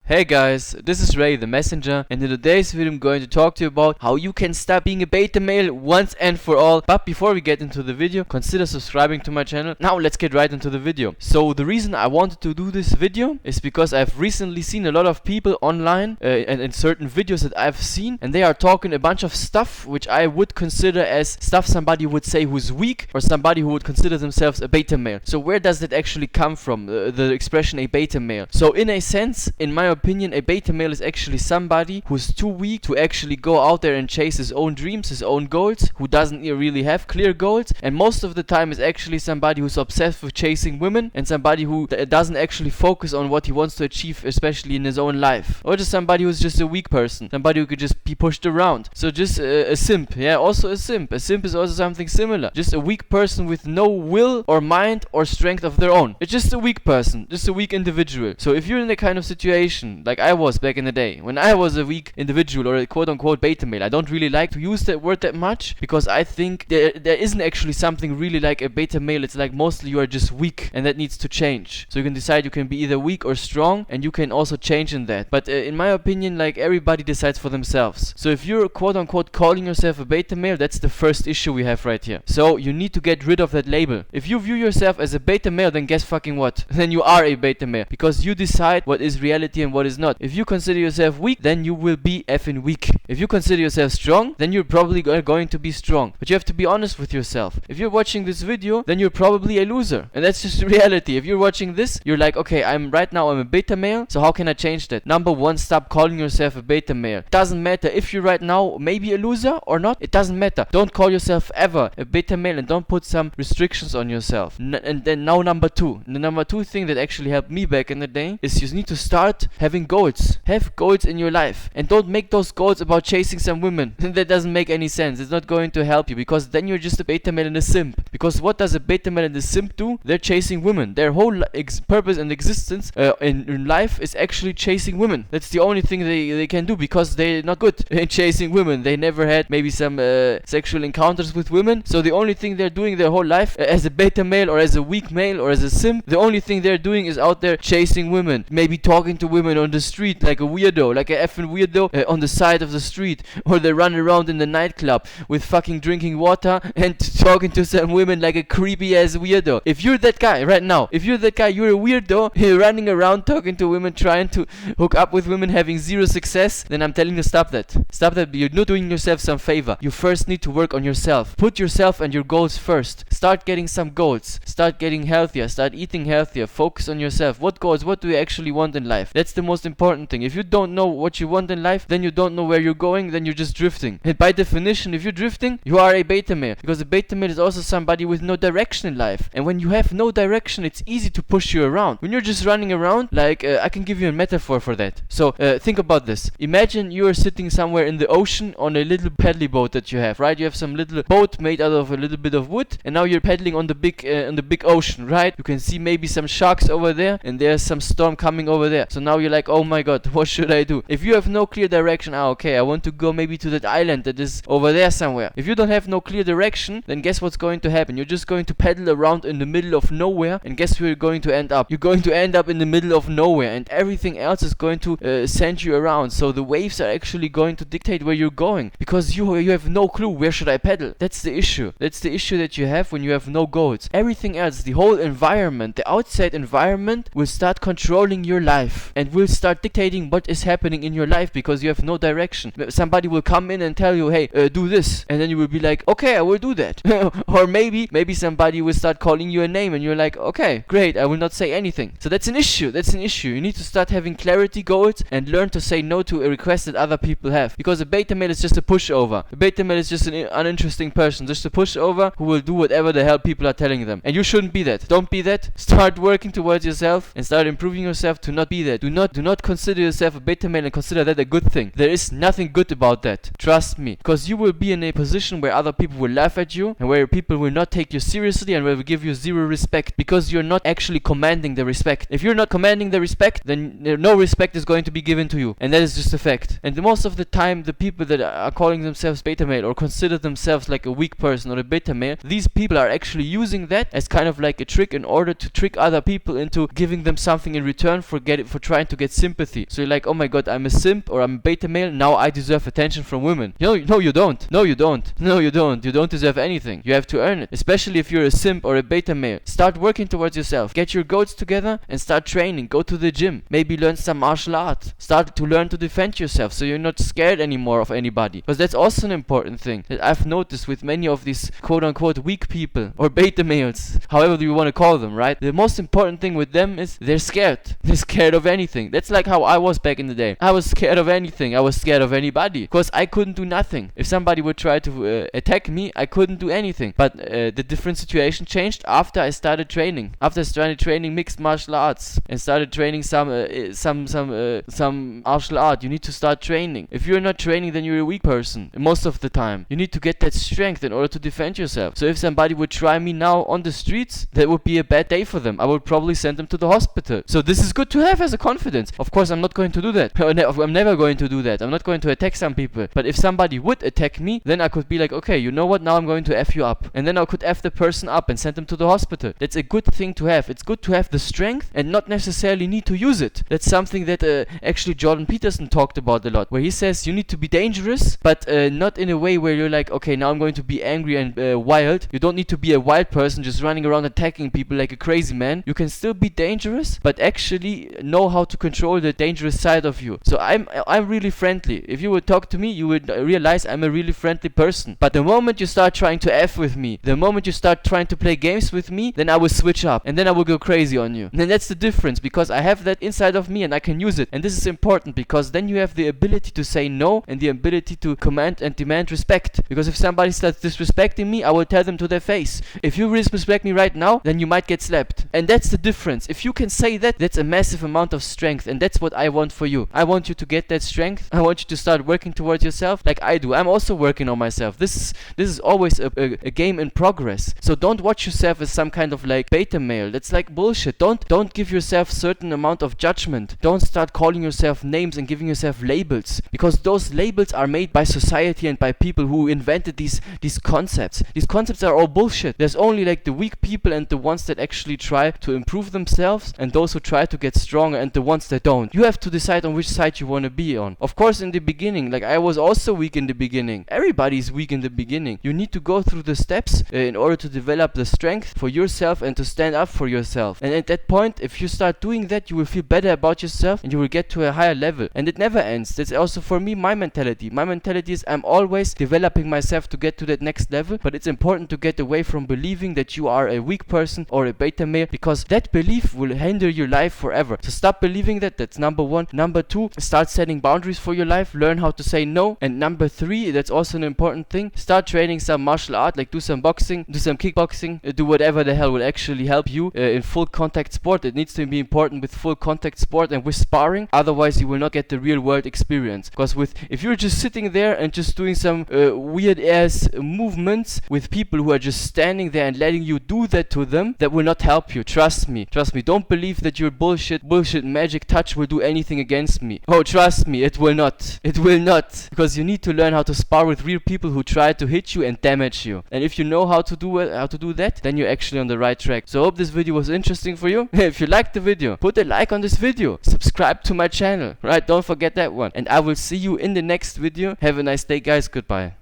Hey guys, this is Ray the Messenger, and in today's video I'm going to talk to you about how you can stop being a beta male once and for all. But before we get into the video, consider subscribing to my channel. Now let's get right into the video. So the reason I wanted to do this video is because I've recently seen a lot of people online and in certain videos that I've seen, and they are talking a bunch of stuff which I would consider as stuff somebody would say who's weak, or somebody who would consider themselves a beta male. So where does that actually come from, the expression a beta male? So in a sense, in my opinion, a beta male is actually somebody who's too weak to actually go out there and chase his own dreams, his own goals, who doesn't really have clear goals, and most of the time is actually somebody who's obsessed with chasing women, and somebody who doesn't actually focus on what he wants to achieve, especially in his own life. Or just somebody who's just a weak person, somebody who could just be pushed around. So just a simp, yeah, also a simp. A simp is also something similar. Just a weak person with no will or mind or strength of their own. It's just a weak person, just a weak individual. So if you're in the kind of situation like I was back in the day, when I was a weak individual or a quote-unquote beta male, I don't really like to use that word that much, because I think there isn't actually something really like a beta male. It's like mostly you are just weak, and that needs to change. So you can decide you can be either weak or strong, and you can also change in that. But in my opinion, like, everybody decides for themselves. So if you're quote-unquote calling yourself a beta male, that's the first issue we have right here. So you need to get rid of that label. If you view yourself as a beta male, then guess fucking what? Then you are a beta male, because you decide what is reality and what is not. If you consider yourself weak, then you will be effing weak. If you consider yourself strong, then you're probably going to be strong. But you have to be honest with yourself. If you're watching this video, then you're probably a loser, and that's just the reality. If you're watching this, you're like, okay, I'm a beta male, so how can I change that? Number one, stop calling yourself a beta male. Doesn't matter if you're right now maybe a loser or not. It doesn't matter. Don't call yourself ever a beta male, and don't put some restrictions on yourself. And then now number two. The number two thing that actually helped me back in the day is you need to start having goals. Have goals in your life, and don't make those goals about chasing some women. That doesn't make any sense. It's not going to help you, because then you're just a beta male and a simp. Because what does a beta male and a simp do? They're chasing women. Their whole purpose and existence in life is actually chasing women. That's the only thing they can do, because they're not good in chasing women. They never had maybe some sexual encounters with women. So the only thing they're doing their whole life as a beta male or as a weak male or as a simp, the only thing they're doing is out there chasing women. Maybe talking to women on the street like a weirdo, like a effing weirdo on the side of the street. Or they run around in the nightclub with fucking drinking water and talking to some women like a creepy ass weirdo. If you're that guy right now, you're a weirdo, you're running around talking to women, trying to hook up with women, having zero success, then I'm telling you, stop that. Stop that. You're not doing yourself some favor. You first need to work on yourself. Put yourself and your goals first. Start getting some goals. Start getting healthier. Start eating healthier. Focus on yourself. What goals? What do you actually want in life? That's the most important thing. If you don't know what you want in life, then you don't know where you're going, then you're just drifting. And by definition, if you're drifting, you are a beta male, because a beta male is also somebody with no direction in life. And when you have no direction, it's easy to push you around. When you're just running around, like, I can give you a metaphor for that. So think about this. Imagine you are sitting somewhere in the ocean on a little paddly boat that you have, right? You have some little boat made out of a little bit of wood, and now you're paddling on the big ocean, right? You can see maybe some sharks over there, and there's some storm coming over there. So now you're like, oh my god, what should I do? If you have no clear direction, okay, I want to go maybe to that island that is over there somewhere. If you don't have no clear direction, then guess what's going to happen? You're just going to paddle around in the middle of nowhere, and guess where you're going to end up? You're going to end up in the middle of nowhere, and everything else is going to send you around. So the waves are actually going to dictate where you're going, because you have no clue where should I paddle. That's the issue. That's the issue that you have when you have no goals. Everything else, the whole environment, the outside environment, will start controlling your life and will start dictating what is happening in your life, because you have no direction. Somebody will come in and tell you, hey, do this, and then you will be like, okay, I will do that. Or maybe somebody will start calling you a name, and you're like, okay, great, I will not say anything. So that's an issue. You need to start having clarity, goals, and learn to say no to a request that other people have, because a beta male is just a pushover. A beta male is just an uninteresting person, just a pushover who will do whatever the hell people are telling them. And you shouldn't be that. Don't be that. Start working towards yourself and start improving yourself to not be that. Do not consider yourself a beta male and consider that a good thing. There is nothing good about that. Trust me. Because you will be in a position where other people will laugh at you, and where people will not take you seriously, and will give you zero respect, because you're not actually commanding the respect. If you're not commanding the respect, then no respect is going to be given to you. And that is just a fact. And most of the time, the people that are calling themselves beta male or consider themselves like a weak person or a beta male, these people are actually using that as kind of like a trick in order to trick other people into giving them something in return for trying to get sympathy. So you're like, oh my god, I'm a simp or I'm a beta male, now I deserve attention from women. No, you don't. No, you don't. No, you don't. You don't deserve anything. You have to earn it. Especially if you're a simp or a beta male. Start working towards yourself. Get your goats together and start training. Go to the gym. Maybe learn some martial art. Start to learn to defend yourself so you're not scared anymore of anybody. Because that's also an important thing that I've noticed with many of these quote-unquote weak people or beta males, however you want to call them, right? The most important thing with them is they're scared. They're scared of anything. That's like how I was back in the day. I was scared of anything. I was scared of anybody because I couldn't do nothing. If somebody would try to attack me, I couldn't do anything. But the different situation changed after I started training. After I started training mixed martial arts and started training some martial art. You need to start training. If you're not training, then you're a weak person most of the time. You need to get that strength in order to defend yourself. So if somebody would try me now on the streets, that would be a bad day for them. I would probably send them to the hospital. So this is good to have as a confidence. Of course, I'm not going to do that. I'm never going to do that. I'm not going to attack some people. But if somebody would attack me, then I could be like, okay, you know what? Now I'm going to F you up. And then I could F the person up and send them to the hospital. That's a good thing to have. It's good to have the strength and not necessarily need to use it. That's something that actually Jordan Peterson talked about a lot, where he says you need to be dangerous, but not in a way where you're like, okay, now I'm going to be angry and wild. You don't need to be a wild person just running around attacking people like a crazy man. You can still be dangerous, but actually know how to control the dangerous side of you. So I'm really friendly. If you would talk to me, you would realize I'm a really friendly person. But the moment you start trying to F with me, the moment you start trying to play games with me, then I will switch up and then I will go crazy on you. And then that's the difference, because I have that inside of me and I can use it. And this is important because then you have the ability to say no and the ability to command and demand respect. Because if somebody starts disrespecting me, I will tell them to their face. If you disrespect me right now, then you might get slapped. And that's the difference. If you can say that, that's a massive amount of strength, and that's what I want for you. I want you to get that strength. I want you to start working towards yourself like I do. I'm also working on myself. This is always a game in progress. So don't watch yourself as some kind of like beta male. That's like bullshit. Don't give yourself certain amount of judgment. Don't start calling yourself names and giving yourself labels, because those labels are made by society and by people who invented these concepts. These concepts are all bullshit. There's only like the weak people and the ones that actually try to improve themselves, and those who try to get stronger, and the ones that don't. You have to decide on which side you want to be on. Of course, in the beginning, like I was also weak in the beginning. Everybody's weak in the beginning. You need to go through the steps in order to develop the strength for yourself and to stand up for yourself. And at that point, if you start doing that, you will feel better about yourself and you will get to a higher level. And it never ends. That's also for me my mentality. My mentality is I'm always developing myself to get to that next level, but it's important to get away from believing that you are a weak person or a beta male, because that belief will hinder your life forever. So stop believing that. That's number one. Number two, start setting boundaries for your life. Learn how to say no. And number three, that's also an important thing, start training some martial art, like do some boxing, do some kickboxing, do whatever the hell will actually help you in full contact sport. It needs to be important with full contact sport and with sparring. Otherwise you will not get the real world experience, because if you're just sitting there and just doing some weird ass movements with people who are just standing there and letting you do that to them, that will not help you. Trust me. Don't believe that your bullshit magic touch will do anything against me. Oh, trust me, it will not. It will not. Because you need to learn how to spar with real people who try to hit you and damage you. And if you know how to do that, then you're actually on the right track. So I hope this video was interesting for you. If you liked the video, put a like on this video. Subscribe to my channel, right? Don't forget that one. And I will see you in the next video. Have a nice day, guys. Goodbye.